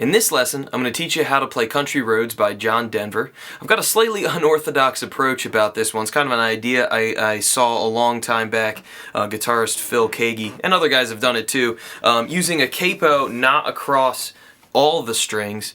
In this lesson, I'm going to teach you how to play Country Roads by John Denver. I've got a slightly unorthodox approach about this one. It's kind of an idea I saw a long time back. Guitarist Phil Kagi and other guys have done it too. Using a capo not across all the strings,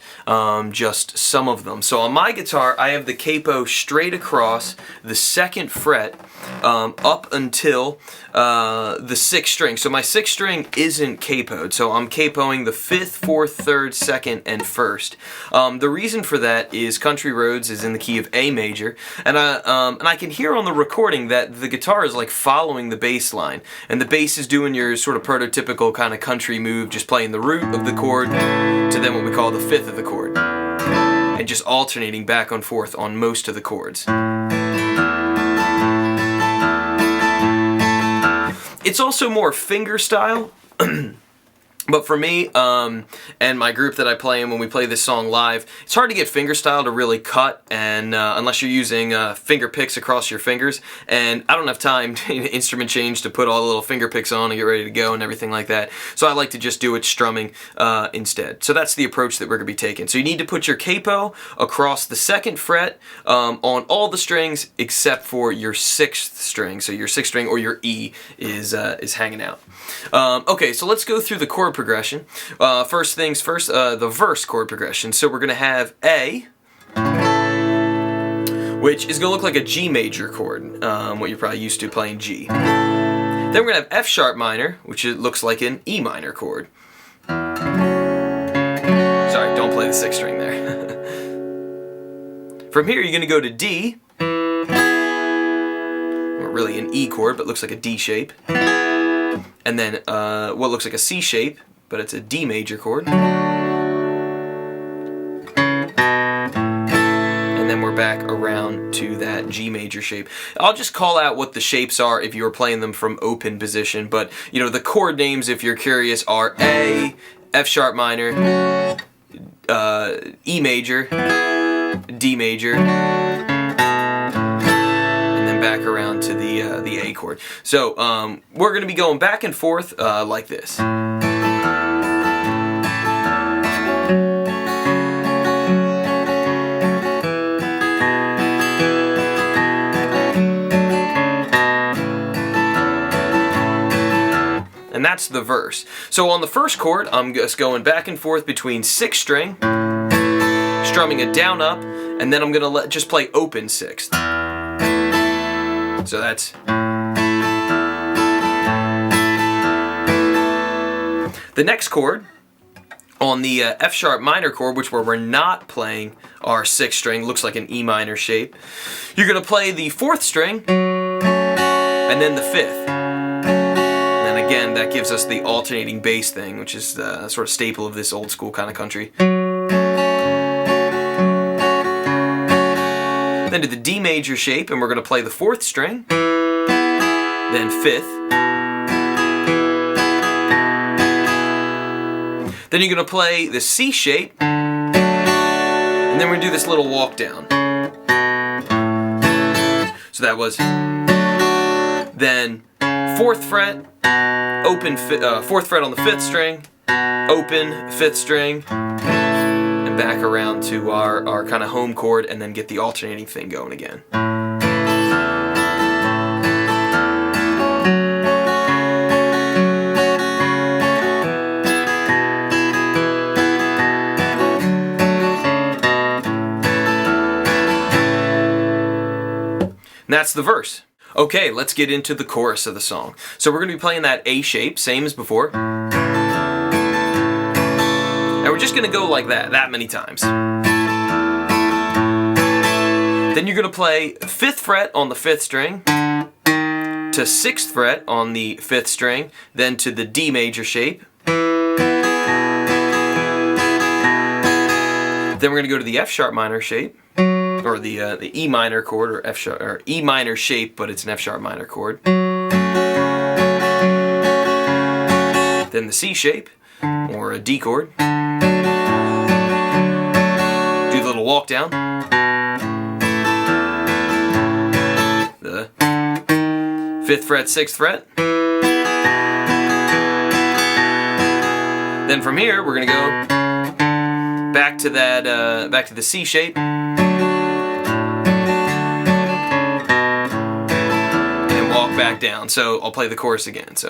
just some of them. So on my guitar, I have the capo straight across the 2nd fret up until the 6th string. So my 6th string isn't capoed, so I'm capoing the 5th, 4th, 3rd, 2nd, and 1st. The reason for that is Country Roads is in the key of A major, and I can hear on the recording that the guitar is like following the bass line, and the bass is doing your sort of prototypical kind of country move, just playing the root of the chord to then what we call the 5th of the chord, and just alternating back and forth on most of the chords. It's also more finger style, but for me and my group that I play in when we play this song live, it's hard to get finger style to really cut, and unless you're using finger picks across your fingers, and I don't have time to instrument change to put all the little finger picks on and get ready to go and everything like that, so I like to just do it strumming instead. So that's the approach that we're going to be taking. So you need to put your capo across the 2nd fret on all the strings except for your 6th string. So your 6th string or your E is hanging out. Okay, so let's go through the chord progression. First things first, the verse chord progression. So we're going to have A, which is going to look like a G major chord, what you're probably used to playing G. Then we're going to have F sharp minor, which it looks like an E minor chord. Sorry, don't play the 6th string there. From here, you're going to go to D, or really an E chord, but looks like a D shape. And then what looks like a C shape, but it's a D major chord. And then we're back around to that G major shape. I'll just call out what the shapes are if you were playing them from open position, but you know, the chord names, if you're curious, are A, F sharp minor, E major, D major, back around to the A chord. So we're going to be going back and forth like this. And that's the verse. So on the first chord, I'm just going back and forth between 6th string, strumming it down up, and then I'm going to just play open 6th. So that's the next chord on the F sharp minor chord, which where we're not playing our 6th string, looks like an E minor shape. You're going to play the 4th string and then the 5th. And then again, that gives us the alternating bass thing, which is the sort of staple of this old school kind of country. Then to the D major shape, and we're going to play the 4th string, then 5th. Then you're going to play the C shape, and then we're going to do this little walk down. So that was then 4th fret, open 4th fret on the 5th string, open 5th string, back around to our kind of home chord, and then get the alternating thing going again. And that's the verse. Okay, let's get into the chorus of the song. So we're going to be playing that A shape, same as before. And we're just going to go like that many times. Then you're going to play 5th fret on the 5th string, to 6th fret on the 5th string, then to the D major shape. Then we're going to go to the F sharp minor shape, or the E minor chord, or F sharp, or E minor shape, but it's an F sharp minor chord. Then the C shape, or a D chord. Do the little walk down. The 5th fret, 6th fret. Then from here, we're going to go back to the C shape, and walk back down. So I'll play the chorus again. So.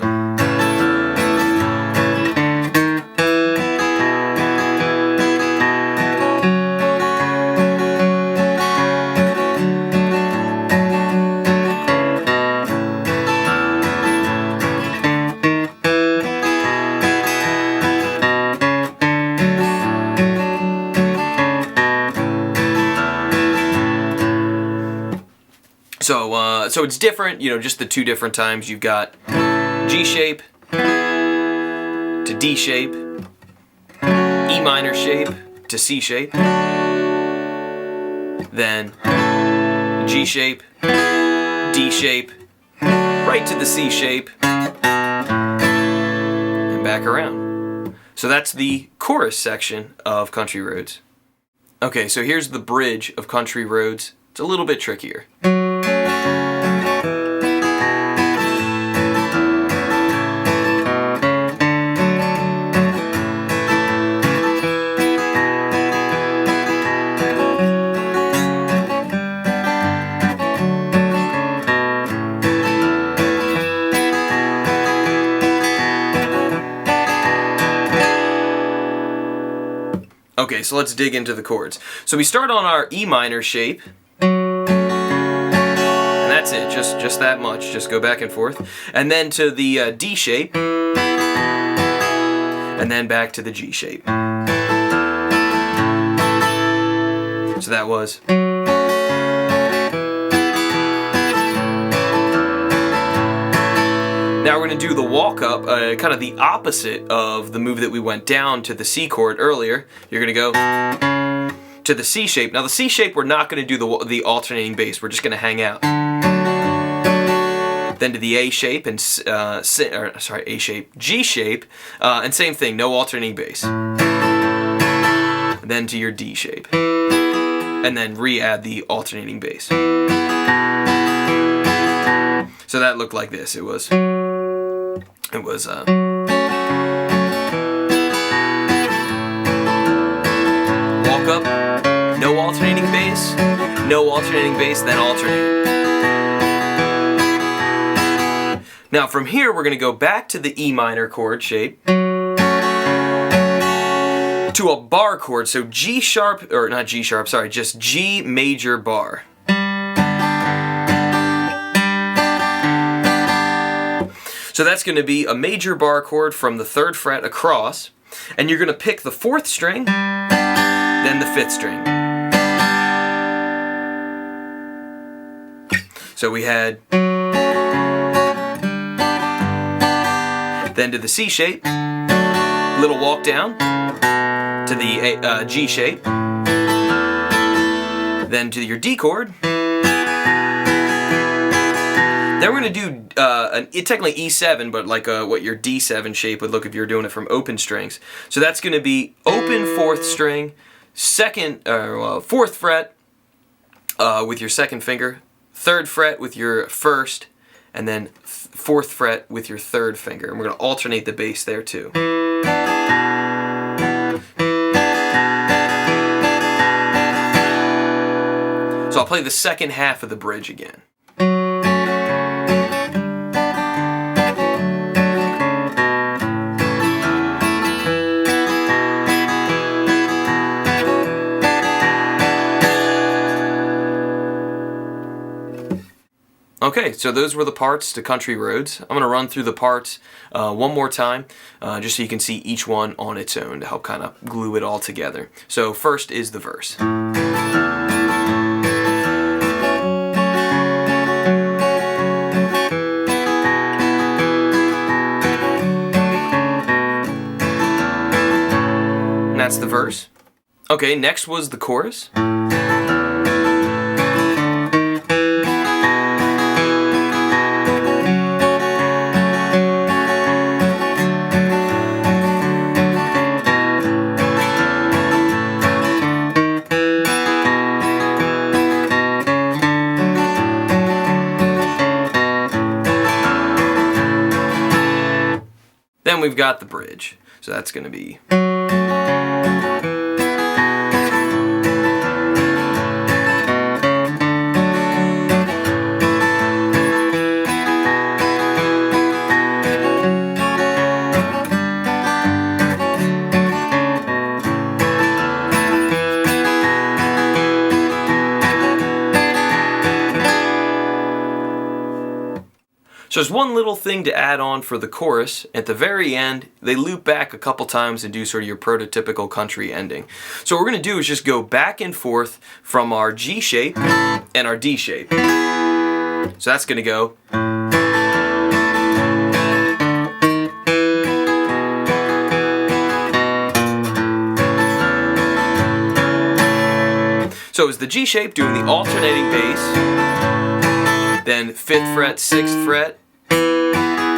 So it's different, you know, just the two different times. You've got G shape to D shape, E minor shape to C shape, then G shape, D shape, right to the C shape, and back around. So that's the chorus section of Country Roads. Okay, so here's the bridge of Country Roads. It's a little bit trickier. Okay, so let's dig into the chords. So we start on our E minor shape, and that's it, just that much, just go back and forth. And then to the D shape, and then back to the G shape. So that was... Now we're going to do the walk up, kind of the opposite of the move that we went down to the C chord earlier. You're going to go to the C shape. Now the C shape, we're not going to do the alternating bass. We're just going to hang out. Then to the A shape and A shape, G shape, and same thing, no alternating bass. Then to your D shape, and then re-add the alternating bass. So that looked like this. It was walk up, no alternating bass, then alternate. Now from here we're going to go back to the E minor chord shape to a bar chord, so G sharp, or not G sharp, sorry, just G major bar. So that's going to be a major bar chord from the 3rd fret across, and you're going to pick the 4th string, then the 5th string. So we had, then to the C shape, little walk down, to the G shape, then to your D chord. Then we're going to do technically E7, but like what your D7 shape would look if you were doing it from open strings. So that's going to be open 4th string, 4th fret with your 2nd finger, 3rd fret with your 1st, and then 4th fret with your 3rd finger. And we're going to alternate the bass there too. So I'll play the second half of the bridge again. Okay, so those were the parts to Country Roads. I'm going to run through the parts one more time, just so you can see each one on its own to help kind of glue it all together. So first is the verse. And that's the verse. Okay, next was the chorus. Then we've got the bridge. So that's going to be... So there's one little thing to add on for the chorus. At the very end, they loop back a couple times and do sort of your prototypical country ending. So what we're going to do is just go back and forth from our G shape and our D shape. So that's going to go. So it was the G shape doing the alternating bass, then 5th fret, 6th fret,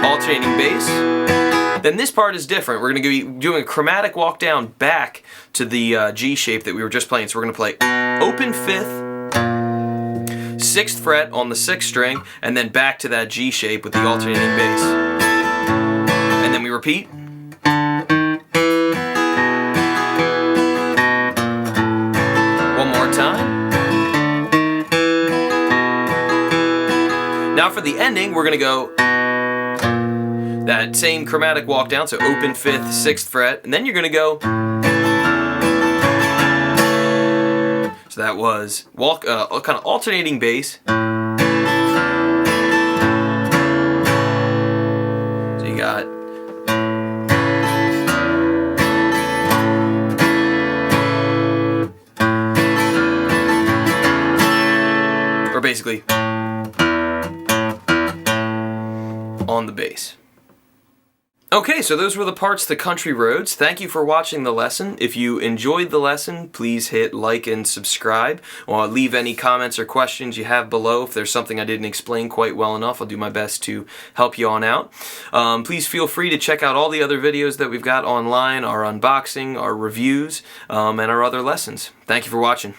alternating bass. Then this part is different. We're going to be doing a chromatic walk down back to the G shape that we were just playing. So we're going to play open 5th, 6th fret on the 6th string, and then back to that G shape with the alternating bass. And then we repeat. One more time. Now for the ending, we're going to go that same chromatic walk down, so open 5th, 6th fret, and then you're going to go. So that was kind of alternating bass. So you got. Or basically on the bass. Okay, so those were the parts to Country Roads. Thank you for watching the lesson. If you enjoyed the lesson, please hit like and subscribe. Or leave any comments or questions you have below. If there's something I didn't explain quite well enough, I'll do my best to help you on out. Please feel free to check out all the other videos that we've got online, our unboxing, our reviews, and our other lessons. Thank you for watching.